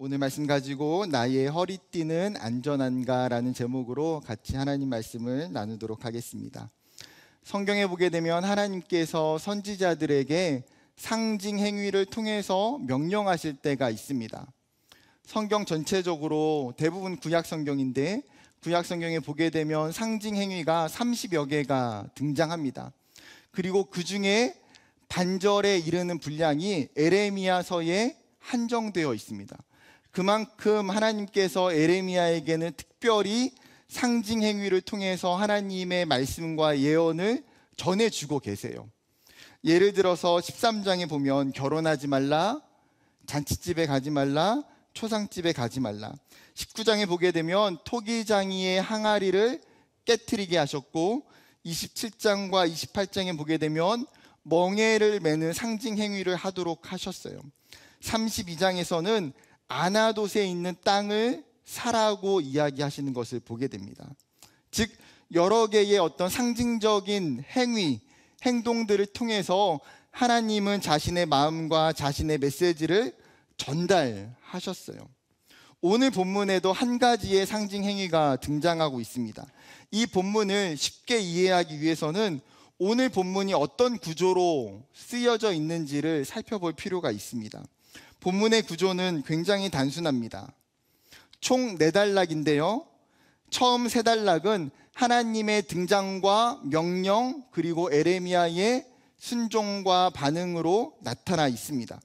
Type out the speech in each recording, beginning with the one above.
오늘 말씀 가지고 나의 허리띠는 안전한가라는 제목으로 같이 하나님 말씀을 나누도록 하겠습니다. 성경에 보게 되면 하나님께서 선지자들에게 상징 행위를 통해서 명령하실 때가 있습니다. 성경 전체적으로 대부분 구약 성경인데 구약 성경에 보게 되면 상징 행위가 30여 개가 등장합니다. 그리고 그 중에 반절에 이르는 분량이 에레미야서에 한정되어 있습니다. 그만큼 하나님께서 에레미야에게는 특별히 상징 행위를 통해서 하나님의 말씀과 예언을 전해주고 계세요. 예를 들어서 13장에 보면 결혼하지 말라, 잔치집에 가지 말라, 초상집에 가지 말라. 19장에 보게 되면 토기장이의 항아리를 깨트리게 하셨고, 27장과 28장에 보게 되면 멍에를 매는 상징 행위를 하도록 하셨어요. 32장에서는 아나돗에 있는 땅을 사라고 이야기하시는 것을 보게 됩니다. 즉 여러 개의 어떤 상징적인 행위, 행동들을 통해서 하나님은 자신의 마음과 자신의 메시지를 전달하셨어요. 오늘 본문에도 한 가지의 상징 행위가 등장하고 있습니다. 이 본문을 쉽게 이해하기 위해서는 오늘 본문이 어떤 구조로 쓰여져 있는지를 살펴볼 필요가 있습니다. 본문의 구조는 굉장히 단순합니다. 총 4단락인데요. 처음 3단락은 하나님의 등장과 명령 그리고 에레미야의 순종과 반응으로 나타나 있습니다.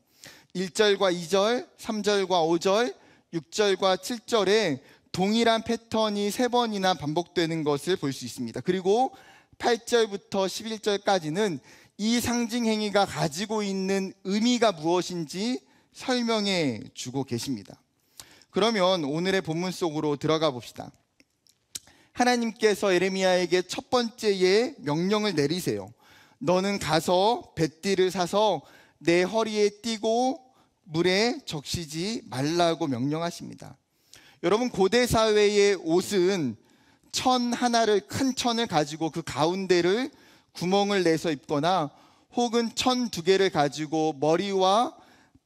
1절과 2절, 3절과 5절, 6절과 7절에 동일한 패턴이 3번이나 반복되는 것을 볼 수 있습니다. 그리고 8절부터 11절까지는 이 상징 행위가 가지고 있는 의미가 무엇인지 설명해 주고 계십니다. 그러면 오늘의 본문 속으로 들어가 봅시다. 하나님께서 에레미야에게 첫 번째의 명령을 내리세요. 너는 가서 뱃띠를 사서 내 허리에 띠고 물에 적시지 말라고 명령하십니다. 여러분, 고대 사회의 옷은 천 하나를, 큰 천을 가지고 그 가운데를 구멍을 내서 입거나 혹은 천 2개를 가지고 머리와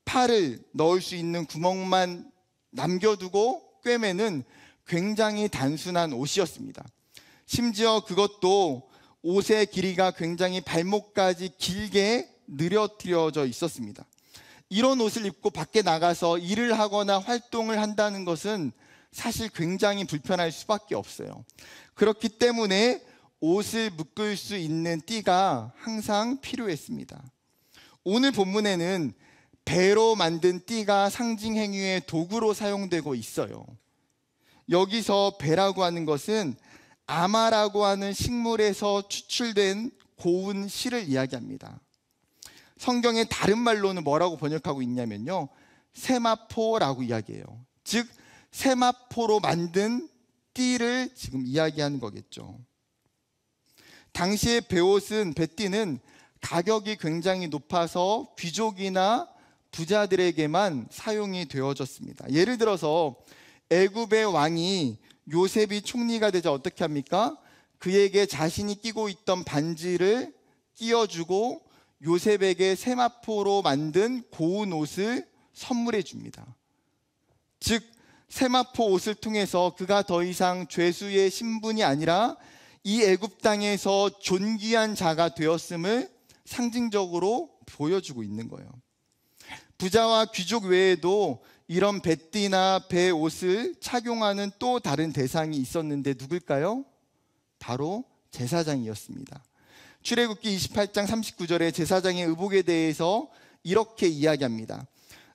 팔을 넣을 수 있는 구멍만 남겨두고 꿰매는 굉장히 단순한 옷이었습니다. 심지어 그것도 옷의 길이가 굉장히 발목까지 길게 늘어뜨려져 있었습니다. 이런 옷을 입고 밖에 나가서 일을 하거나 활동을 한다는 것은 사실 굉장히 불편할 수밖에 없어요. 그렇기 때문에 옷을 묶을 수 있는 띠가 항상 필요했습니다. 오늘 본문에는 배로 만든 띠가 상징 행위의 도구로 사용되고 있어요. 여기서 배라고 하는 것은 아마라고 하는 식물에서 추출된 고운 실을 이야기합니다. 성경의 다른 말로는 뭐라고 번역하고 있냐면요, 세마포라고 이야기해요. 즉 세마포로 만든 띠를 지금 이야기하는 거겠죠. 당시의 배옷은, 배띠는 가격이 굉장히 높아서 귀족이나 부자들에게만 사용이 되어졌습니다. 예를 들어서 애굽의 왕이 요셉이 총리가 되자 어떻게 합니까? 그에게 자신이 끼고 있던 반지를 끼워주고 요셉에게 세마포로 만든 고운 옷을 선물해 줍니다. 즉 세마포 옷을 통해서 그가 더 이상 죄수의 신분이 아니라 이 애굽 땅에서 존귀한 자가 되었음을 상징적으로 보여주고 있는 거예요. 부자와 귀족 외에도 이런 배띠나 배옷을 착용하는 또 다른 대상이 있었는데 누굴까요? 바로 제사장이었습니다. 출애굽기 28장 39절에 제사장의 의복에 대해서 이렇게 이야기합니다.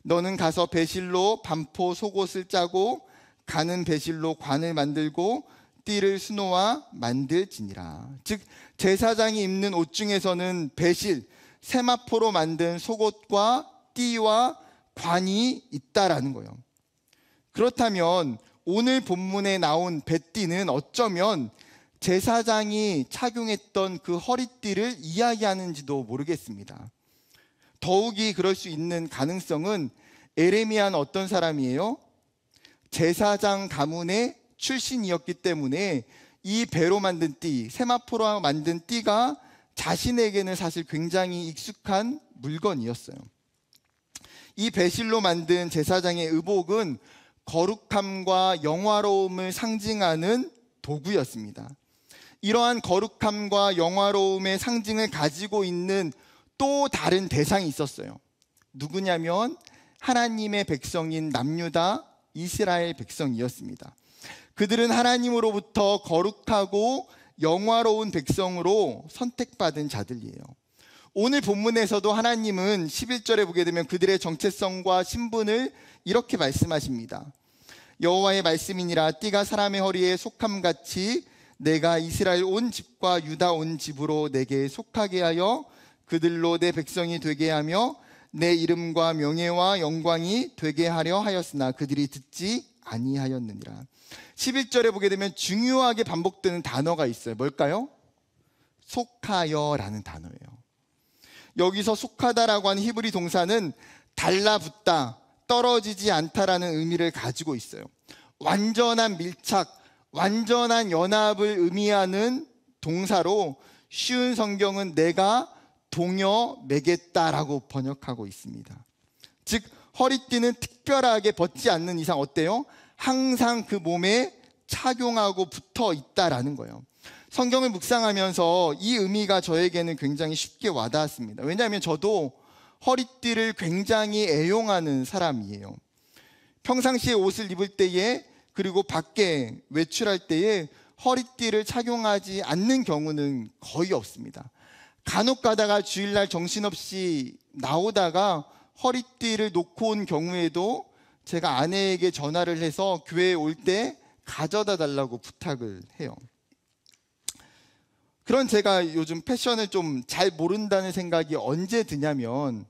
너는 가서 배실로 반포 속옷을 짜고 가는 배실로 관을 만들고 띠를 수놓아 만들지니라. 즉 제사장이 입는 옷 중에서는 배실, 세마포로 만든 속옷과 띠와 관이 있다라는 거예요. 그렇다면 오늘 본문에 나온 배띠는 어쩌면 제사장이 착용했던 그 허리띠를 이야기하는지도 모르겠습니다. 더욱이 그럴 수 있는 가능성은 에레미야는 어떤 사람이에요? 제사장 가문의 출신이었기 때문에 이 배로 만든 띠, 세마포로 만든 띠가 자신에게는 사실 굉장히 익숙한 물건이었어요. 이 배실로 만든 제사장의 의복은 거룩함과 영화로움을 상징하는 도구였습니다. 이러한 거룩함과 영화로움의 상징을 가지고 있는 또 다른 대상이 있었어요. 누구냐면 하나님의 백성인 남유다 이스라엘 백성이었습니다. 그들은 하나님으로부터 거룩하고 영화로운 백성으로 선택받은 자들이에요. 오늘 본문에서도 하나님은 11절에 보게 되면 그들의 정체성과 신분을 이렇게 말씀하십니다. 여호와의 말씀이니라 띠가 사람의 허리에 속함같이 내가 이스라엘 온 집과 유다 온 집으로 내게 속하게 하여 그들로 내 백성이 되게 하며 내 이름과 명예와 영광이 되게 하려 하였으나 그들이 듣지 아니하였느니라. 11절에 보게 되면 중요하게 반복되는 단어가 있어요. 뭘까요? 속하여라는 단어예요. 여기서 속하다라고 하는 히브리 동사는 달라붙다, 떨어지지 않다라는 의미를 가지고 있어요. 완전한 밀착, 완전한 연합을 의미하는 동사로 쉬운 성경은 내가 동여 매겠다라고 번역하고 있습니다. 즉 허리띠는 특별하게 벗지 않는 이상 어때요? 항상 그 몸에 착용하고 붙어 있다라는 거예요. 성경을 묵상하면서 이 의미가 저에게는 굉장히 쉽게 와닿았습니다. 왜냐하면 저도 허리띠를 굉장히 애용하는 사람이에요. 평상시에 옷을 입을 때에 그리고 밖에 외출할 때에 허리띠를 착용하지 않는 경우는 거의 없습니다. 간혹 가다가 주일날 정신없이 나오다가 허리띠를 놓고 온 경우에도 제가 아내에게 전화를 해서 교회에 올 때 가져다 달라고 부탁을 해요. 그런 제가 요즘 패션을 좀 잘 모른다는 생각이 언제 드냐면,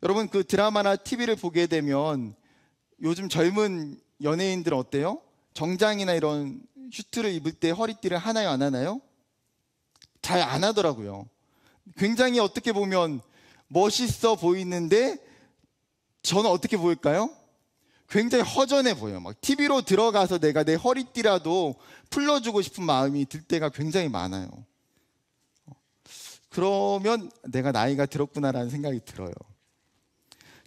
여러분 그 드라마나 TV를 보게 되면 요즘 젊은 연예인들은 어때요? 정장이나 이런 슈트를 입을 때 허리띠를 하나요 안 하나요? 잘 안 하더라고요. 굉장히 어떻게 보면 멋있어 보이는데 저는 어떻게 보일까요? 굉장히 허전해 보여요. 막 TV로 들어가서 내가 내 허리띠라도 풀러주고 싶은 마음이 들 때가 굉장히 많아요. 그러면 내가 나이가 들었구나라는 생각이 들어요.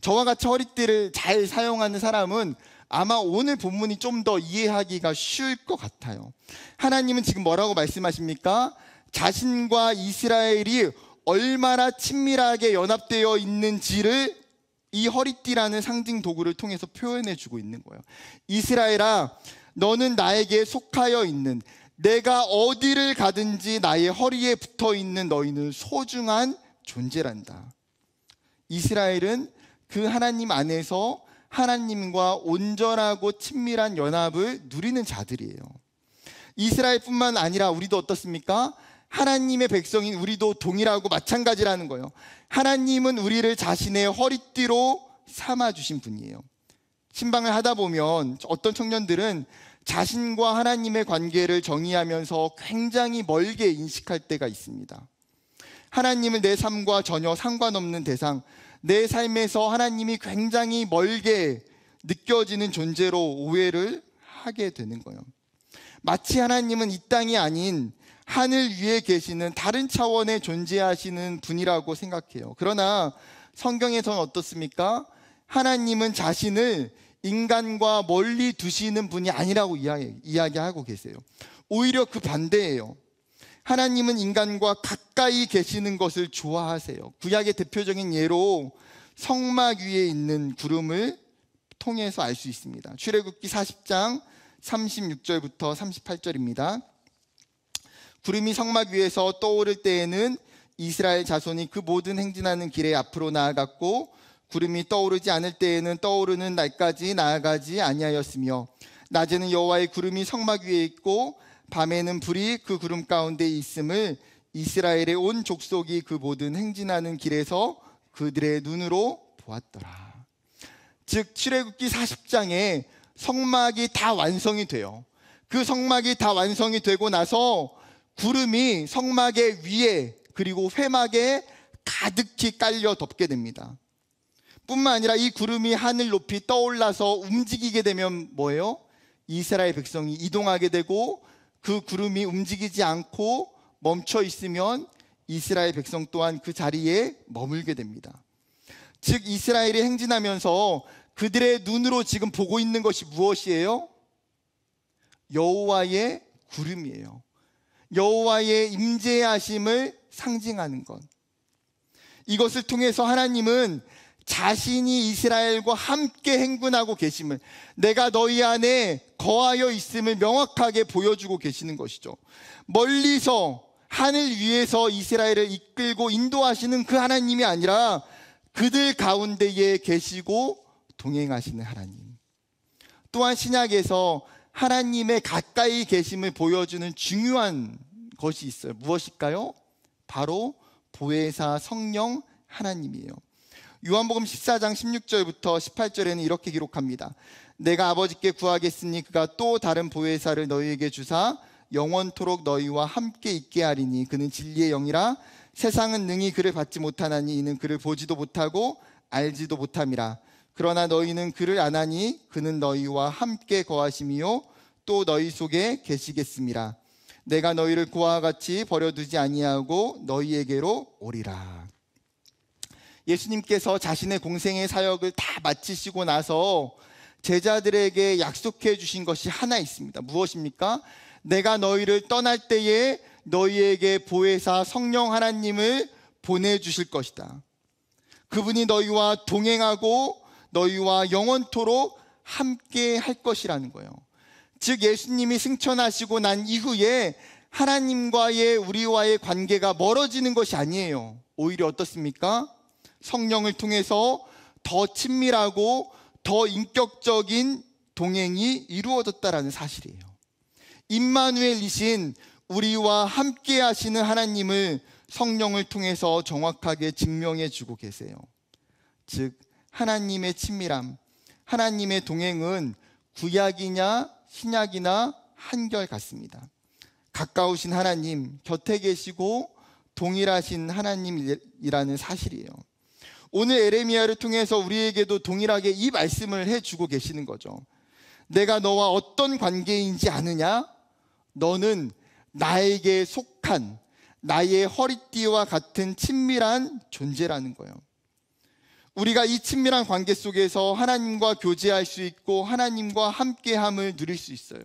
저와 같이 허리띠를 잘 사용하는 사람은 아마 오늘 본문이 좀 더 이해하기가 쉬울 것 같아요. 하나님은 지금 뭐라고 말씀하십니까? 자신과 이스라엘이 얼마나 친밀하게 연합되어 있는지를 이 허리띠라는 상징 도구를 통해서 표현해 주고 있는 거예요. 이스라엘아, 너는 나에게 속하여 있는, 내가 어디를 가든지 나의 허리에 붙어 있는 너희는 소중한 존재란다. 이스라엘은 그 하나님 안에서 하나님과 온전하고 친밀한 연합을 누리는 자들이에요. 이스라엘뿐만 아니라 우리도 어떻습니까? 하나님의 백성인 우리도 동일하고 마찬가지라는 거예요. 하나님은 우리를 자신의 허리띠로 삼아주신 분이에요. 신방을 하다 보면 어떤 청년들은 자신과 하나님의 관계를 정의하면서 굉장히 멀게 인식할 때가 있습니다. 하나님을 내 삶과 전혀 상관없는 대상, 내 삶에서 하나님이 굉장히 멀게 느껴지는 존재로 오해를 하게 되는 거예요. 마치 하나님은 이 땅이 아닌 하늘 위에 계시는 다른 차원에 존재하시는 분이라고 생각해요. 그러나 성경에서는 어떻습니까? 하나님은 자신을 인간과 멀리 두시는 분이 아니라고 이야기하고 계세요. 오히려 그 반대예요. 하나님은 인간과 가까이 계시는 것을 좋아하세요. 구약의 대표적인 예로 성막 위에 있는 구름을 통해서 알 수 있습니다. 출애굽기 40장 36절부터 38절입니다. 구름이 성막 위에서 떠오를 때에는 이스라엘 자손이 그 모든 행진하는 길에 앞으로 나아갔고, 구름이 떠오르지 않을 때에는 떠오르는 날까지 나아가지 아니하였으며, 낮에는 여호와의 구름이 성막 위에 있고 밤에는 불이 그 구름 가운데 있음을 이스라엘의 온 족속이 그 모든 행진하는 길에서 그들의 눈으로 보았더라. 즉 출애굽기 40장에 성막이 다 완성이 돼요. 그 성막이 다 완성이 되고 나서 구름이 성막의 위에 그리고 회막에 가득히 깔려 덮게 됩니다. 뿐만 아니라 이 구름이 하늘 높이 떠올라서 움직이게 되면 뭐예요? 이스라엘 백성이 이동하게 되고, 그 구름이 움직이지 않고 멈춰 있으면 이스라엘 백성 또한 그 자리에 머물게 됩니다. 즉 이스라엘이 행진하면서 그들의 눈으로 지금 보고 있는 것이 무엇이에요? 여호와의 구름이에요. 여호와의 임재하심을 상징하는 것. 이것을 통해서 하나님은 자신이 이스라엘과 함께 행군하고 계심을, 내가 너희 안에 거하여 있음을 명확하게 보여주고 계시는 것이죠. 멀리서 하늘 위에서 이스라엘을 이끌고 인도하시는 그 하나님이 아니라 그들 가운데에 계시고 동행하시는 하나님. 또한 신약에서 하나님의 가까이 계심을 보여주는 중요한 것이 있어요. 무엇일까요? 바로 보혜사 성령 하나님이에요. 요한복음 14장 16절부터 18절에는 이렇게 기록합니다. 내가 아버지께 구하겠으니 그가 또 다른 보혜사를 너희에게 주사 영원토록 너희와 함께 있게 하리니 그는 진리의 영이라. 세상은 능히 그를 받지 못하나니 이는 그를 보지도 못하고 알지도 못함이라. 그러나 너희는 그를 아나니 그는 너희와 함께 거하심이요 또 너희 속에 계시겠음이라. 내가 너희를 고아와 같이 버려두지 아니하고 너희에게로 오리라. 예수님께서 자신의 공생의 사역을 다 마치시고 나서 제자들에게 약속해 주신 것이 하나 있습니다. 무엇입니까? 내가 너희를 떠날 때에 너희에게 보혜사 성령 하나님을 보내주실 것이다. 그분이 너희와 동행하고 너희와 영원토록 함께 할 것이라는 거예요. 즉 예수님이 승천하시고 난 이후에 하나님과의 우리와의 관계가 멀어지는 것이 아니에요. 오히려 어떻습니까? 성령을 통해서 더 친밀하고 더 인격적인 동행이 이루어졌다라는 사실이에요. 임마누엘이신 우리와 함께 하시는 하나님을 성령을 통해서 정확하게 증명해 주고 계세요. 즉 하나님의 친밀함, 하나님의 동행은 구약이냐 신약이나 한결같습니다. 가까우신 하나님, 곁에 계시고 동일하신 하나님이라는 사실이에요. 오늘 에레미야를 통해서 우리에게도 동일하게 이 말씀을 해주고 계시는 거죠. 내가 너와 어떤 관계인지 아느냐? 너는 나에게 속한 나의 허리띠와 같은 친밀한 존재라는 거예요. 우리가 이 친밀한 관계 속에서 하나님과 교제할 수 있고 하나님과 함께함을 누릴 수 있어요.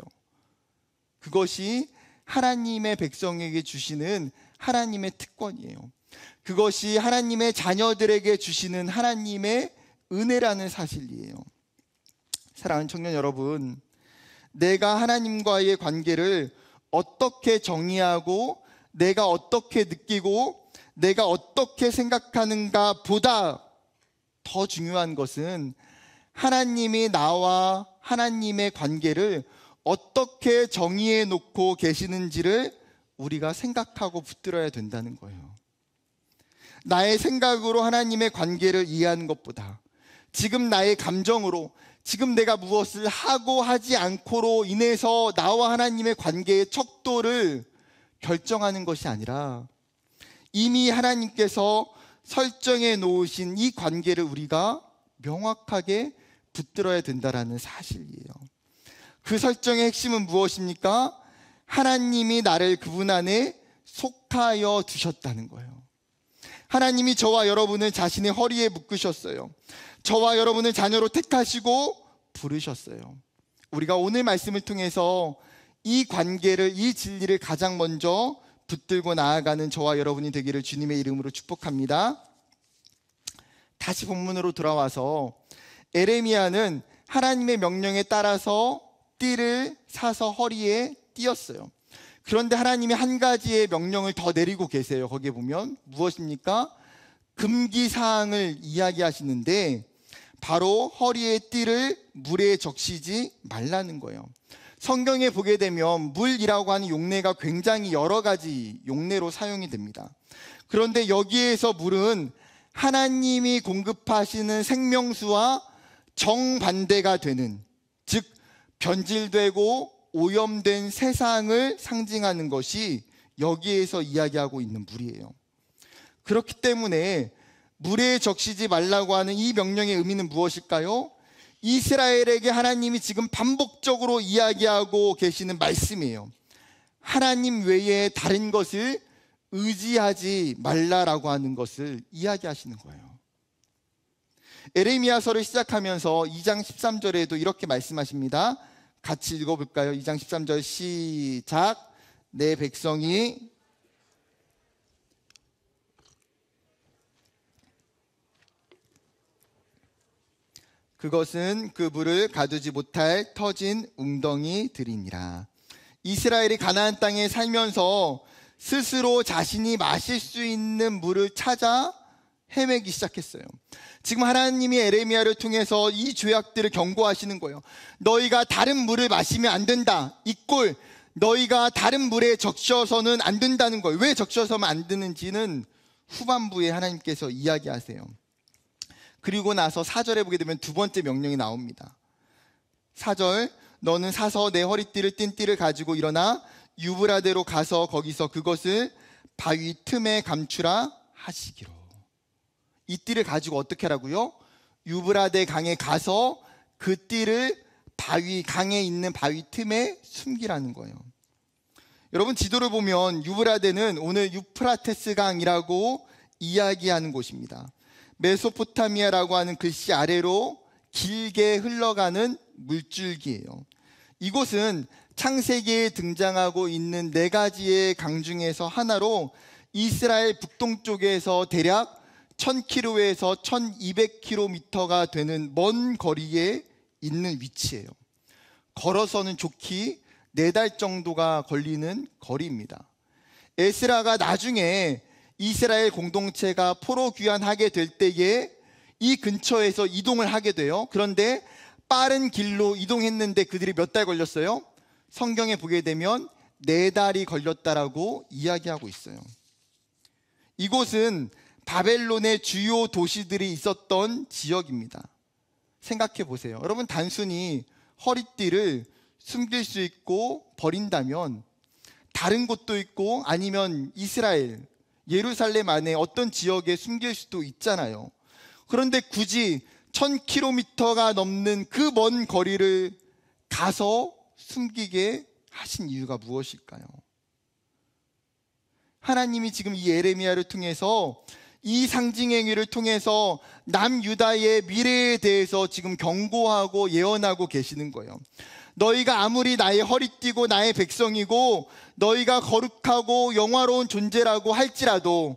그것이 하나님의 백성에게 주시는 하나님의 특권이에요. 그것이 하나님의 자녀들에게 주시는 하나님의 은혜라는 사실이에요. 사랑하는 청년 여러분, 내가 하나님과의 관계를 어떻게 정의하고 내가 어떻게 느끼고 내가 어떻게 생각하는가 보다 더 중요한 것은 하나님이 나와 하나님의 관계를 어떻게 정의해 놓고 계시는지를 우리가 생각하고 붙들어야 된다는 거예요. 나의 생각으로 하나님의 관계를 이해하는 것보다 지금 나의 감정으로 지금 내가 무엇을 하고 하지 않고로 인해서 나와 하나님의 관계의 척도를 결정하는 것이 아니라 이미 하나님께서 설정해 놓으신 이 관계를 우리가 명확하게 붙들어야 된다는 사실이에요. 그 설정의 핵심은 무엇입니까? 하나님이 나를 그분 안에 속하여 두셨다는 거예요. 하나님이 저와 여러분을 자신의 허리에 묶으셨어요. 저와 여러분을 자녀로 택하시고 부르셨어요. 우리가 오늘 말씀을 통해서 이 관계를, 이 진리를 가장 먼저 붙들고 나아가는 저와 여러분이 되기를 주님의 이름으로 축복합니다. 다시 본문으로 돌아와서 에레미야는 하나님의 명령에 따라서 띠를 사서 허리에 띄었어요. 그런데 하나님이 한 가지의 명령을 더 내리고 계세요. 거기에 보면 무엇입니까? 금기사항을 이야기하시는데 바로 허리에 띠를 물에 적시지 말라는 거예요. 성경에 보게 되면 물이라고 하는 용례가 굉장히 여러 가지 용례로 사용이 됩니다. 그런데 여기에서 물은 하나님이 공급하시는 생명수와 정반대가 되는, 즉 변질되고 오염된 세상을 상징하는 것이 여기에서 이야기하고 있는 물이에요. 그렇기 때문에 물에 적시지 말라고 하는 이 명령의 의미는 무엇일까요? 이스라엘에게 하나님이 지금 반복적으로 이야기하고 계시는 말씀이에요. 하나님 외에 다른 것을 의지하지 말라라고 하는 것을 이야기하시는 거예요. 에레미야서를 시작하면서 2장 13절에도 이렇게 말씀하십니다. 같이 읽어볼까요? 2장 13절 시작. 내 백성이 그것은 그 물을 가두지 못할 터진 웅덩이들이니라. 이스라엘이 가나안 땅에 살면서 스스로 자신이 마실 수 있는 물을 찾아 헤매기 시작했어요. 지금 하나님이 에레미야를 통해서 이 죄악들을 경고하시는 거예요. 너희가 다른 물을 마시면 안 된다. 이 꼴, 너희가 다른 물에 적셔서는 안 된다는 거예요. 왜 적셔서는 안 되는지는 후반부에 하나님께서 이야기하세요. 그리고 나서 4절에 보게 되면 두 번째 명령이 나옵니다. 4절, 너는 사서 내 허리띠를 띤 띠를 가지고 일어나 유브라데로 가서 거기서 그것을 바위 틈에 감추라 하시기로. 이 띠를 가지고 어떻게 하라고요? 유브라데 강에 가서 그 띠를 강에 있는 바위 틈에 숨기라는 거예요. 여러분, 지도를 보면 유브라데는 오늘 유프라테스 강이라고 이야기하는 곳입니다. 메소포타미아라고 하는 글씨 아래로 길게 흘러가는 물줄기예요. 이곳은 창세기에 등장하고 있는 4가지의 강 중에서 하나로 이스라엘 북동쪽에서 대략 1000km에서 1200km가 되는 먼 거리에 있는 위치예요. 걸어서는 좋기 4달 정도가 걸리는 거리입니다. 에스라가 나중에 이스라엘 공동체가 포로 귀환하게 될 때에 이 근처에서 이동을 하게 돼요. 그런데 빠른 길로 이동했는데 그들이 몇 달 걸렸어요? 성경에 보게 되면 4달이 걸렸다라고 이야기하고 있어요. 이곳은 바벨론의 주요 도시들이 있었던 지역입니다. 생각해 보세요. 여러분, 단순히 허리띠를 숨길 수 있고 버린다면 다른 곳도 있고 아니면 이스라엘, 예루살렘 안에 어떤 지역에 숨길 수도 있잖아요. 그런데 굳이 1000km가 넘는 그 먼 거리를 가서 숨기게 하신 이유가 무엇일까요? 하나님이 지금 이 에레미야를 통해서 이 상징 행위를 통해서 남유다의 미래에 대해서 지금 경고하고 예언하고 계시는 거예요. 너희가 아무리 나의 허리띠고 나의 백성이고 너희가 거룩하고 영화로운 존재라고 할지라도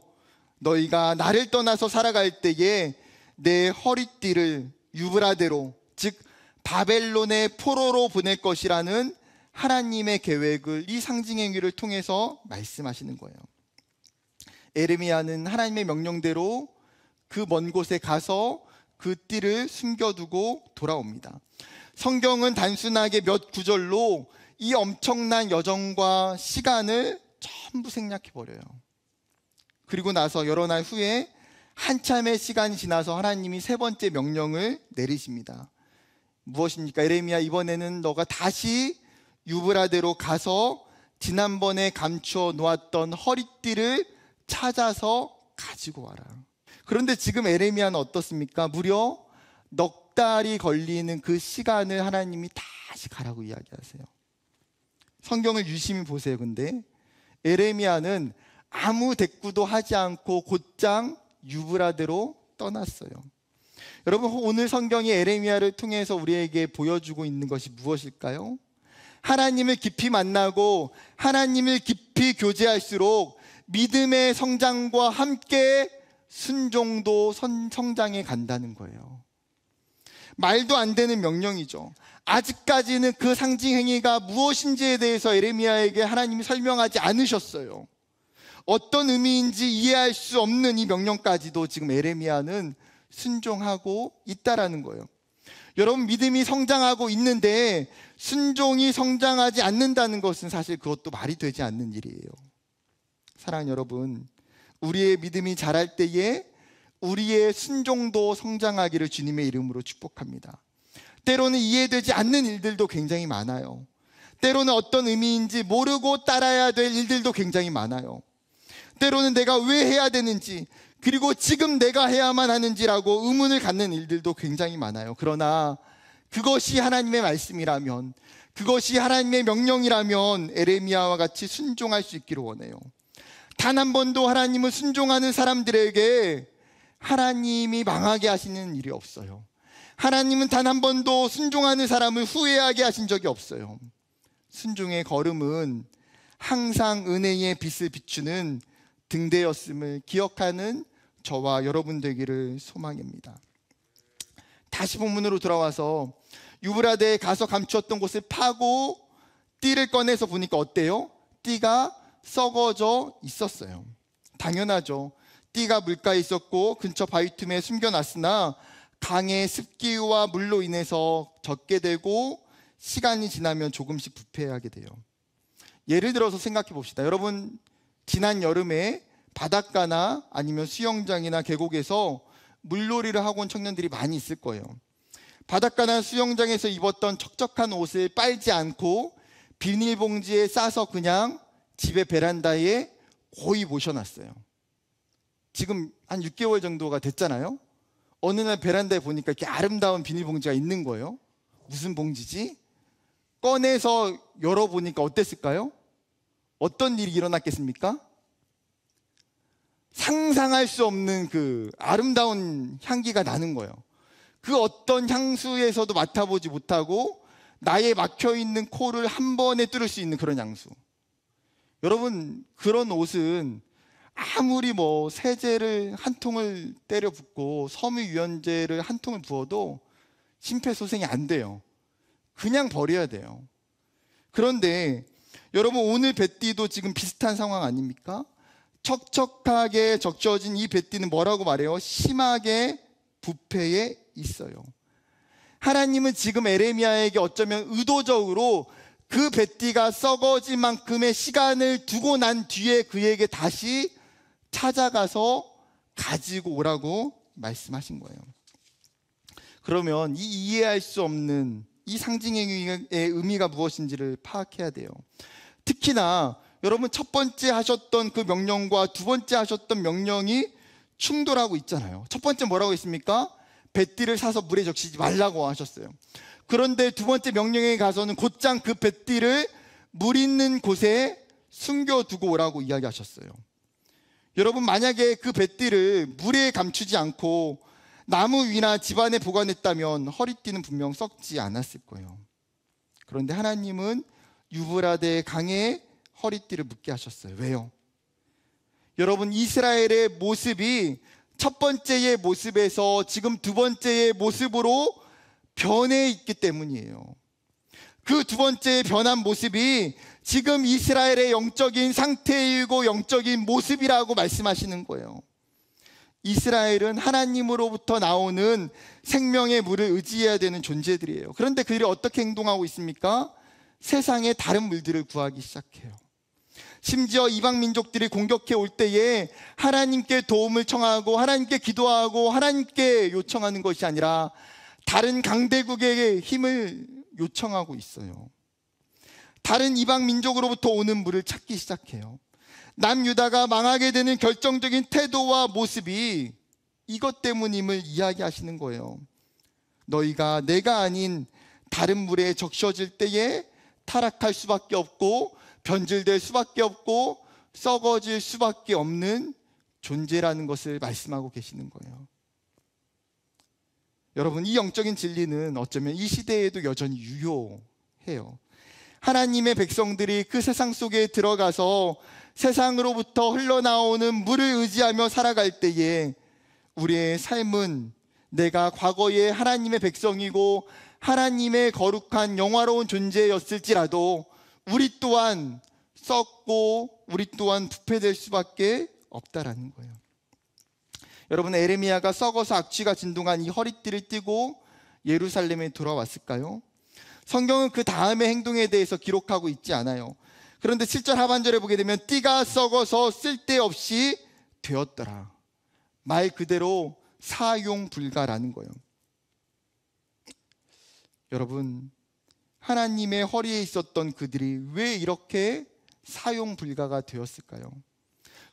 너희가 나를 떠나서 살아갈 때에 내 허리띠를 유브라데로, 즉 바벨론의 포로로 보낼 것이라는 하나님의 계획을 이 상징 행위를 통해서 말씀하시는 거예요. 에레미야는 하나님의 명령대로 그 먼 곳에 가서 그 띠를 숨겨두고 돌아옵니다. 성경은 단순하게 몇 구절로 이 엄청난 여정과 시간을 전부 생략해버려요. 그리고 나서 여러 날 후에 한참의 시간이 지나서 하나님이 3번째 명령을 내리십니다. 무엇입니까? 에레미야, 이번에는 너가 다시 유브라데로 가서 지난번에 감추어 놓았던 허리띠를 찾아서 가지고 와라. 그런데 지금 에레미야는 어떻습니까? 무려 넉 달이 걸리는 그 시간을 하나님이 다시 가라고 이야기하세요. 성경을 유심히 보세요. 근데 에레미야는 아무 대꾸도 하지 않고 곧장 유브라데로 떠났어요. 여러분, 오늘 성경이 에레미야를 통해서 우리에게 보여주고 있는 것이 무엇일까요? 하나님을 깊이 만나고 하나님을 깊이 교제할수록 믿음의 성장과 함께 순종도 성장해 간다는 거예요. 말도 안 되는 명령이죠. 아직까지는 그 상징 행위가 무엇인지에 대해서 에레미야에게 하나님이 설명하지 않으셨어요. 어떤 의미인지 이해할 수 없는 이 명령까지도 지금 에레미야는 순종하고 있다라는 거예요. 여러분, 믿음이 성장하고 있는데 순종이 성장하지 않는다는 것은 사실 그것도 말이 되지 않는 일이에요. 사랑하는 여러분, 우리의 믿음이 자랄 때에 우리의 순종도 성장하기를 주님의 이름으로 축복합니다. 때로는 이해되지 않는 일들도 굉장히 많아요. 때로는 어떤 의미인지 모르고 따라야 될 일들도 굉장히 많아요. 때로는 내가 왜 해야 되는지, 그리고 지금 내가 해야만 하는지라고 의문을 갖는 일들도 굉장히 많아요. 그러나 그것이 하나님의 말씀이라면, 그것이 하나님의 명령이라면 에레미야와 같이 순종할 수 있기를 원해요. 단 한 번도 하나님을 순종하는 사람들에게 하나님이 망하게 하시는 일이 없어요. 하나님은 단 한 번도 순종하는 사람을 후회하게 하신 적이 없어요. 순종의 걸음은 항상 은혜의 빛을 비추는 등대였음을 기억하는 저와 여러분 되기를 소망합니다. 다시 본문으로 돌아와서 유브라데에 가서 감추었던 곳을 파고 띠를 꺼내서 보니까 어때요? 띠가 썩어져 있었어요. 당연하죠. 띠가 물가에 있었고 근처 바위 틈에 숨겨놨으나 강의 습기와 물로 인해서 젖게 되고 시간이 지나면 조금씩 부패하게 돼요. 예를 들어서 생각해 봅시다. 여러분, 지난 여름에 바닷가나 아니면 수영장이나 계곡에서 물놀이를 하고 온 청년들이 많이 있을 거예요. 바닷가나 수영장에서 입었던 척척한 옷을 빨지 않고 비닐봉지에 싸서 그냥 집의 베란다에 고이 모셔놨어요. 지금 한 6개월 정도가 됐잖아요. 어느 날 베란다에 보니까 이렇게 아름다운 비닐봉지가 있는 거예요. 무슨 봉지지? 꺼내서 열어보니까 어땠을까요? 어떤 일이 일어났겠습니까? 상상할 수 없는 그 아름다운 향기가 나는 거예요. 그 어떤 향수에서도 맡아보지 못하고 나의 막혀있는 코를 한 번에 뚫을 수 있는 그런 향수. 여러분, 그런 옷은 아무리 세제를 한 통을 때려 붓고 섬유유연제를 한 통을 부어도 심폐소생이 안 돼요. 그냥 버려야 돼요. 그런데 여러분, 오늘 뱃띠도 지금 비슷한 상황 아닙니까? 척척하게 적셔진 이 뱃띠는 뭐라고 말해요? 심하게 부패해 있어요. 하나님은 지금 에레미야에게 어쩌면 의도적으로 그 뱃띠가 썩어질 만큼의 시간을 두고 난 뒤에 그에게 다시 찾아가서 가지고 오라고 말씀하신 거예요. 그러면 이 이해할 수 없는 이 상징의 의미가 무엇인지를 파악해야 돼요. 특히나 여러분, 첫 번째 하셨던 그 명령과 두 번째 하셨던 명령이 충돌하고 있잖아요. 첫 번째 뭐라고 했습니까? 뱃띠를 사서 물에 적시지 말라고 하셨어요. 그런데 두 번째 명령에 가서는 곧장 그 뱃띠를 물 있는 곳에 숨겨두고 오라고 이야기하셨어요. 여러분, 만약에 그 뱃띠를 물에 감추지 않고 나무 위나 집안에 보관했다면 허리띠는 분명 썩지 않았을 거예요. 그런데 하나님은 유브라데 강에 허리띠를 묶게 하셨어요. 왜요? 여러분, 이스라엘의 모습이 첫 번째의 모습에서 지금 두 번째의 모습으로 변해 있기 때문이에요. 그 두 번째의 변한 모습이 지금 이스라엘의 영적인 상태이고 영적인 모습이라고 말씀하시는 거예요. 이스라엘은 하나님으로부터 나오는 생명의 물을 의지해야 되는 존재들이에요. 그런데 그들이 어떻게 행동하고 있습니까? 세상의 다른 물들을 구하기 시작해요. 심지어 이방 민족들이 공격해 올 때에 하나님께 도움을 청하고 하나님께 기도하고 하나님께 요청하는 것이 아니라 다른 강대국의 힘을 요청하고 있어요. 다른 이방 민족으로부터 오는 물을 찾기 시작해요. 남유다가 망하게 되는 결정적인 태도와 모습이 이것 때문임을 이야기하시는 거예요. 너희가 내가 아닌 다른 물에 적셔질 때에 타락할 수밖에 없고 변질될 수밖에 없고 썩어질 수밖에 없는 존재라는 것을 말씀하고 계시는 거예요. 여러분, 이 영적인 진리는 어쩌면 이 시대에도 여전히 유효해요. 하나님의 백성들이 그 세상 속에 들어가서 세상으로부터 흘러나오는 물을 의지하며 살아갈 때에 우리의 삶은 내가 과거에 하나님의 백성이고 하나님의 거룩한 영화로운 존재였을지라도 우리 또한 썩고 우리 또한 부패될 수밖에 없다라는 거예요. 여러분, 에레미야가 썩어서 악취가 진동한 이 허리띠를 띠고 예루살렘에 돌아왔을까요? 성경은 그 다음의 행동에 대해서 기록하고 있지 않아요. 그런데 7절 하반절에 보게 되면 띠가 썩어서 쓸데없이 되었더라. 말 그대로 사용 불가라는 거예요. 여러분, 하나님의 허리에 있었던 그들이 왜 이렇게 사용 불가가 되었을까요?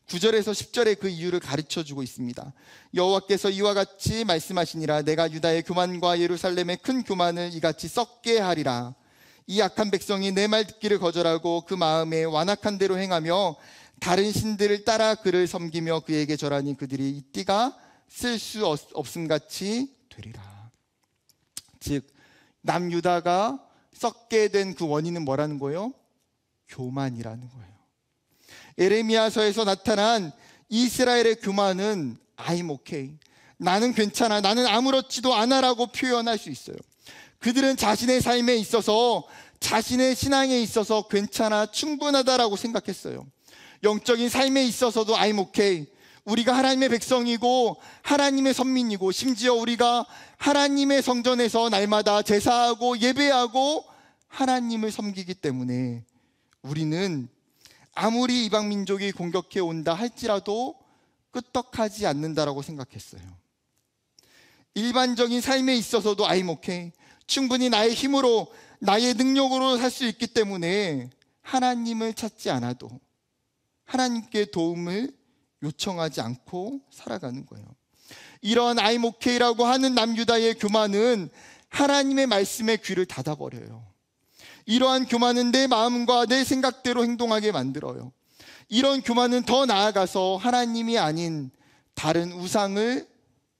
9절에서 10절에 그 이유를 가르쳐주고 있습니다. 여호와께서 이와 같이 말씀하시니라. 내가 유다의 교만과 예루살렘의 큰 교만을 이같이 썩게 하리라. 이 악한 백성이 내 말 듣기를 거절하고 그 마음에 완악한 대로 행하며 다른 신들을 따라 그를 섬기며 그에게 절하니 그들이 이 띠가 쓸 수 없음 같이 되리라. 즉 남유다가 썩게 된 그 원인은 뭐라는 거예요? 교만이라는 거예요. 에레미야서에서 나타난 이스라엘의 교만은 I'm okay, 나는 괜찮아, 나는 아무렇지도 않아라고 표현할 수 있어요. 그들은 자신의 삶에 있어서, 자신의 신앙에 있어서 괜찮아, 충분하다라고 생각했어요. 영적인 삶에 있어서도 I'm okay, 우리가 하나님의 백성이고 하나님의 선민이고, 심지어 우리가 하나님의 성전에서 날마다 제사하고 예배하고 하나님을 섬기기 때문에 우리는 아무리 이방 민족이 공격해 온다 할지라도 끄떡하지 않는다라고 생각했어요. 일반적인 삶에 있어서도 I'm okay, 충분히 나의 힘으로, 나의 능력으로 살 수 있기 때문에 하나님을 찾지 않아도, 하나님께 도움을 요청하지 않고 살아가는 거예요. 이런 I'm okay라고 하는 남유다의 교만은 하나님의 말씀에 귀를 닫아버려요. 이러한 교만은 내 마음과 내 생각대로 행동하게 만들어요. 이런 교만은 더 나아가서 하나님이 아닌 다른 우상을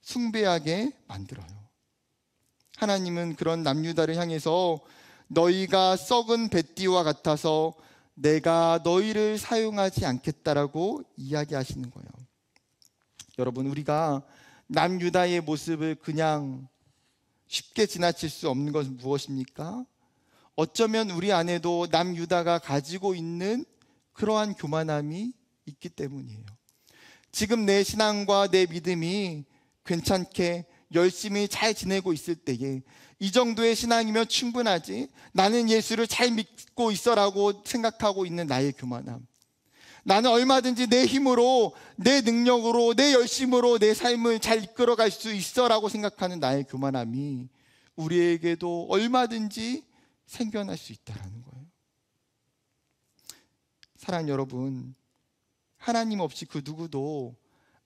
숭배하게 만들어요. 하나님은 그런 남유다를 향해서 너희가 썩은 뱃띠와 같아서 내가 너희를 사용하지 않겠다라고 이야기하시는 거예요. 여러분, 우리가 남유다의 모습을 그냥 쉽게 지나칠 수 없는 것은 무엇입니까? 어쩌면 우리 안에도 남유다가 가지고 있는 그러한 교만함이 있기 때문이에요. 지금 내 신앙과 내 믿음이 괜찮게 열심히 잘 지내고 있을 때에 이 정도의 신앙이면 충분하지, 나는 예수를 잘 믿고 있어라고 생각하고 있는 나의 교만함, 나는 얼마든지 내 힘으로, 내 능력으로, 내 열심으로 내 삶을 잘 이끌어갈 수 있어라고 생각하는 나의 교만함이 우리에게도 얼마든지 생겨날 수 있다는 거예요. 사랑하는 여러분, 하나님 없이 그 누구도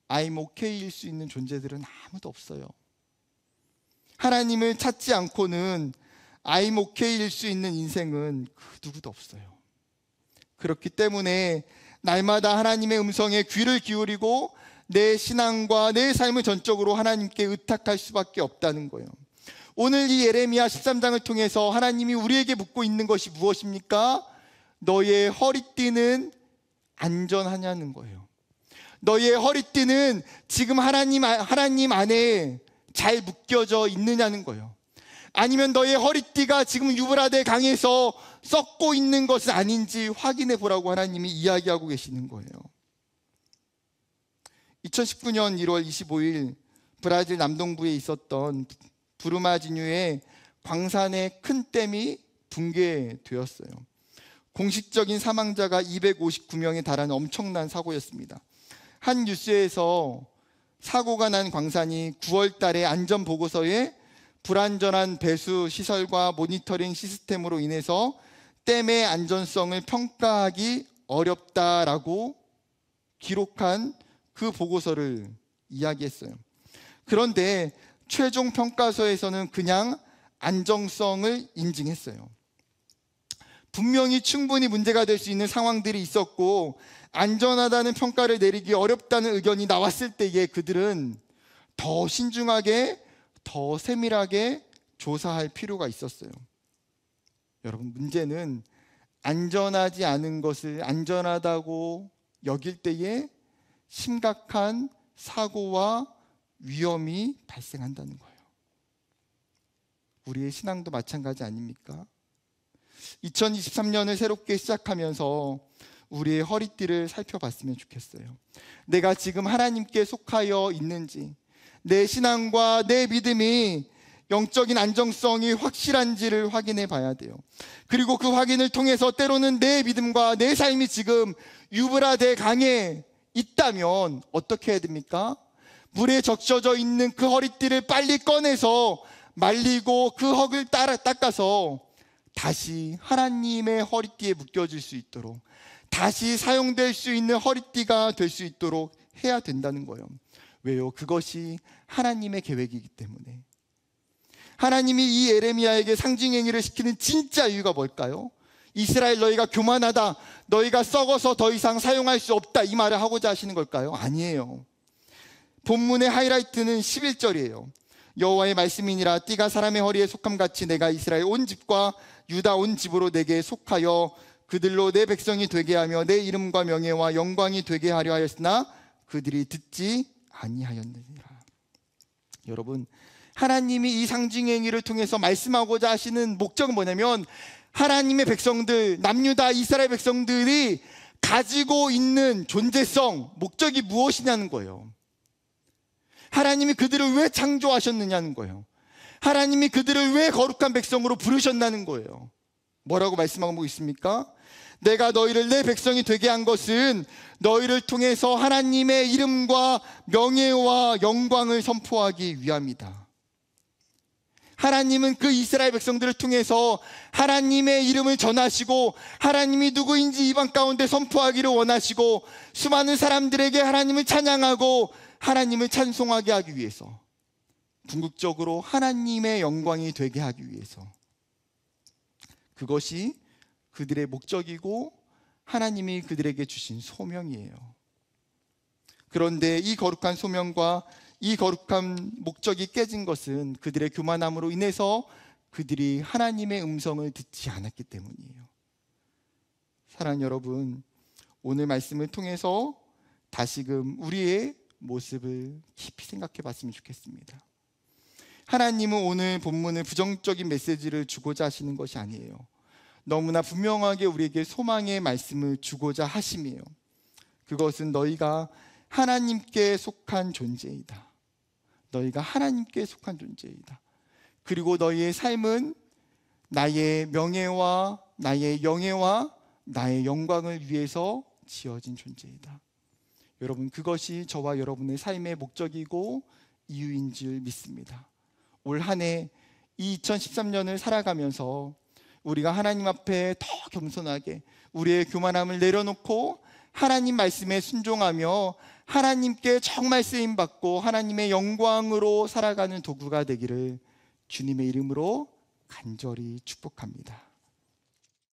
I'm okay일 수 있는 존재들은 아무도 없어요. 하나님을 찾지 않고는 I'm okay일 수 있는 인생은 그 누구도 없어요. 그렇기 때문에 날마다 하나님의 음성에 귀를 기울이고 내 신앙과 내 삶을 전적으로 하나님께 의탁할 수밖에 없다는 거예요. 오늘 이 예레미야 13장을 통해서 하나님이 우리에게 묻고 있는 것이 무엇입니까? 너의 허리띠는 안전하냐는 거예요. 너의 허리띠는 지금 하나님 안에 잘 묶여져 있느냐는 거예요. 아니면 너의 허리띠가 지금 유브라데 강에서 썩고 있는 것은 아닌지 확인해 보라고 하나님이 이야기하고 계시는 거예요. 2019년 1월 25일 브라질 남동부에 있었던 부르마지뉴의 광산의 큰 댐이 붕괴되었어요. 공식적인 사망자가 259명에 달하는 엄청난 사고였습니다. 한 뉴스에서 사고가 난 광산이 9월 달에 안전 보고서에 불안전한 배수 시설과 모니터링 시스템으로 인해서 댐의 안전성을 평가하기 어렵다라고 기록한 그 보고서를 이야기했어요. 그런데 최종 평가서에서는 그냥 안정성을 인증했어요. 분명히 충분히 문제가 될 수 있는 상황들이 있었고 안전하다는 평가를 내리기 어렵다는 의견이 나왔을 때에 그들은 더 신중하게, 더 세밀하게 조사할 필요가 있었어요. 여러분, 문제는 안전하지 않은 것을 안전하다고 여길 때에 심각한 사고와 위험이 발생한다는 거예요. 우리의 신앙도 마찬가지 아닙니까? 2023년을 새롭게 시작하면서 우리의 허리띠를 살펴봤으면 좋겠어요. 내가 지금 하나님께 속하여 있는지, 내 신앙과 내 믿음이 영적인 안정성이 확실한지를 확인해 봐야 돼요. 그리고 그 확인을 통해서 때로는 내 믿음과 내 삶이 지금 유브라데 강에 있다면 어떻게 해야 됩니까? 물에 적셔져 있는 그 허리띠를 빨리 꺼내서 말리고 그 흙을 닦아서 다시 하나님의 허리띠에 묶여질 수 있도록, 다시 사용될 수 있는 허리띠가 될 수 있도록 해야 된다는 거예요. 왜요? 그것이 하나님의 계획이기 때문에. 하나님이 이 예레미야에게 상징행위를 시키는 진짜 이유가 뭘까요? 이스라엘, 너희가 교만하다, 너희가 썩어서 더 이상 사용할 수 없다, 이 말을 하고자 하시는 걸까요? 아니에요. 본문의 하이라이트는 11절이에요. 여호와의 말씀이니라 띠가 사람의 허리에 속함같이 내가 이스라엘 온 집과 유다 온 집으로 내게 속하여 그들로 내 백성이 되게 하며 내 이름과 명예와 영광이 되게 하려 하였으나 그들이 듣지 아니하였느니라. 여러분, 하나님이 이 상징 행위를 통해서 말씀하고자 하시는 목적은 뭐냐면, 하나님의 백성들, 남유다 이스라엘 백성들이 가지고 있는 존재성, 목적이 무엇이냐는 거예요. 하나님이 그들을 왜 창조하셨느냐는 거예요. 하나님이 그들을 왜 거룩한 백성으로 부르셨다는 거예요. 뭐라고 말씀하고 있습니까? 내가 너희를 내 백성이 되게 한 것은 너희를 통해서 하나님의 이름과 명예와 영광을 선포하기 위함이다. 하나님은 그 이스라엘 백성들을 통해서 하나님의 이름을 전하시고 하나님이 누구인지 이방 가운데 선포하기를 원하시고 수많은 사람들에게 하나님을 찬양하고 하나님을 찬송하게 하기 위해서, 궁극적으로 하나님의 영광이 되게 하기 위해서, 그것이 그들의 목적이고 하나님이 그들에게 주신 소명이에요. 그런데 이 거룩한 소명과 이 거룩한 목적이 깨진 것은 그들의 교만함으로 인해서 그들이 하나님의 음성을 듣지 않았기 때문이에요. 사랑하는 여러분, 오늘 말씀을 통해서 다시금 우리의 모습을 깊이 생각해 봤으면 좋겠습니다. 하나님은 오늘 본문을 부정적인 메시지를 주고자 하시는 것이 아니에요. 너무나 분명하게 우리에게 소망의 말씀을 주고자 하심이에요. 그것은 너희가 하나님께 속한 존재이다. 너희가 하나님께 속한 존재이다. 그리고 너희의 삶은 나의 명예와 나의 영예와 나의 영광을 위해서 지어진 존재이다. 여러분, 그것이 저와 여러분의 삶의 목적이고 이유인 줄 믿습니다. 올 한 해 2013년을 살아가면서 우리가 하나님 앞에 더 겸손하게 우리의 교만함을 내려놓고 하나님 말씀에 순종하며 하나님께 정말 쓰임받고 하나님의 영광으로 살아가는 도구가 되기를 주님의 이름으로 간절히 축복합니다.